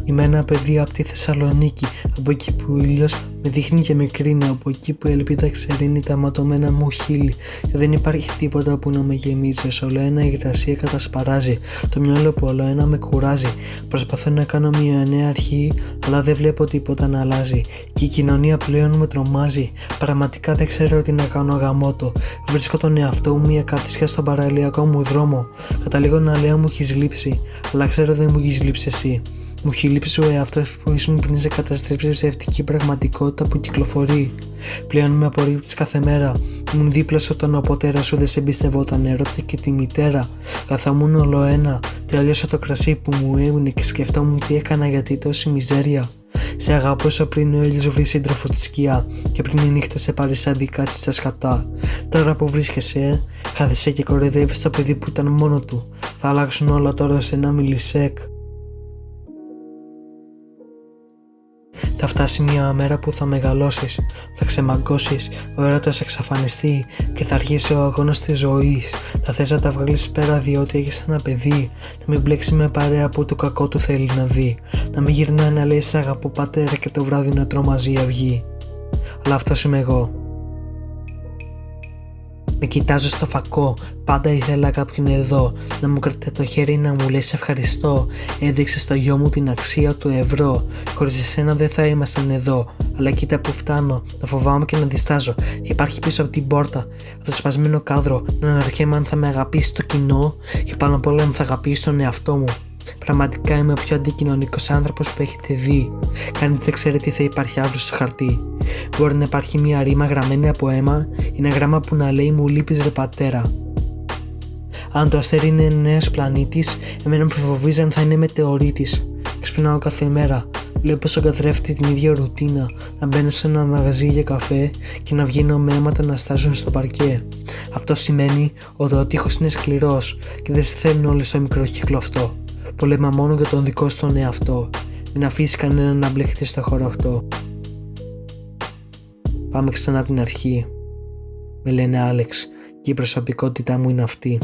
Είμαι ένα παιδί από τη Θεσσαλονίκη, από εκεί που ο ήλιος με δείχνει και με κρίνει, από εκεί που η ελπίδα ξερίνει τα ματωμένα μου χείλη. Και δεν υπάρχει τίποτα που να με γεμίζει, όλο ένα η υγρασία κατασπαράζει. Το μυαλό που όλο ένα με κουράζει. Προσπαθώ να κάνω μια νέα αρχή, αλλά δεν βλέπω τίποτα να αλλάζει. Και η κοινωνία πλέον με τρομάζει. Πραγματικά δεν ξέρω τι να κάνω γαμώτο. Βρίσκω τον εαυτό μου μια καθισιά στον παραλιακό μου δρόμο. Καταλήγω να λέω μου έχεις λείψει, αλλά ξέρω δεν μου έχεις λείψει εσύ. Μου έχει λείψει ο εαυτός που ήσουν πριν σε καταστρέψει ψευτική πραγματικότητα που κυκλοφορεί. Πλέον με απορρίπτεις κάθε μέρα. Ήμουν δίπλα σου όταν ο πατέρας σου δεν σε εμπιστευόταν, έρωτα και τη μητέρα. Καθόμουν όλο ένα, τελείωσα το κρασί που μου έμεινε και σκεφτόμουν τι έκανα γιατί τόση μιζέρια. Σε αγαπούσα πριν ο ήλιος βρει σύντροφο τη σκιά και πριν η νύχτα σε πάρει σαν δικά της στα σκατά. Τώρα που βρίσκεσαι, κάθεσαι και κοροϊδεύεις το παιδί που ήταν μόνο του. Θα αλλάξουν όλα τώρα σε ένα μιλισέκ. Θα φτάσει μια μέρα που θα μεγαλώσεις, θα ξεμαγκώσεις, ο έρωτας θα εξαφανιστεί και θα αρχίσει ο αγώνας της ζωής. Θα θες να τα βγάλεις πέρα διότι έχεις ένα παιδί, να μην μπλέξει με παρέα που το κακό του θέλει να δει, να μην γυρνάει να λέει σ' αγαπώ πατέρα και το βράδυ να τρώω μαζί αυγή. Αλλά αυτός είμαι εγώ. Με κοιτάζω στο φακό, πάντα ήθελα κάποιον εδώ να μου κρατάει το χέρι να μου λέει σε ευχαριστώ. Έδειξε στο γιο μου την αξία του ευρώ. Χωρίς εσένα δεν θα ήμασταν εδώ. Αλλά κοίτα που φτάνω, να φοβάμαι και να διστάζω. Και υπάρχει πίσω από την πόρτα, από το σπασμένο κάδρο, να αναρωτιέμαι αν θα με αγαπήσει το κοινό και πάνω απ' όλα αν θα αγαπήσει τον εαυτό μου. Πραγματικά είμαι ο πιο αντικοινωνικός άνθρωπος που έχετε δει. Κανείς δεν ξέρει τι θα υπάρχει αύριο στο χαρτί. Μπορεί να υπάρχει μια ρήμα γραμμένη από αίμα ή ένα γράμμα που να λέει μου λείπεις ρε πατέρα. Αν το αστέρι είναι νέος πλανήτης, εμένα με φοβίζει αν θα είναι μετεωρίτης. Ξυπνάω κάθε μέρα, βλέπω στον καθρέφτη την ίδια ρουτίνα, να μπαίνω σε ένα μαγαζί για καφέ και να βγαίνω με αίματα να στάζουν στο παρκέ. Αυτό σημαίνει ότι ο τοίχος είναι σκληρός και δεν σε θέλουν όλοι στο μικρό κύκλο αυτό. Πολέμα μόνο για τον δικό σου τον εαυτό. Μην αφήσει κανέναν να μπλεχτεί στο χώρο αυτό. Πάμε ξανά από την αρχή. Με λένε Άλεξ και η προσωπικότητά μου είναι αυτή.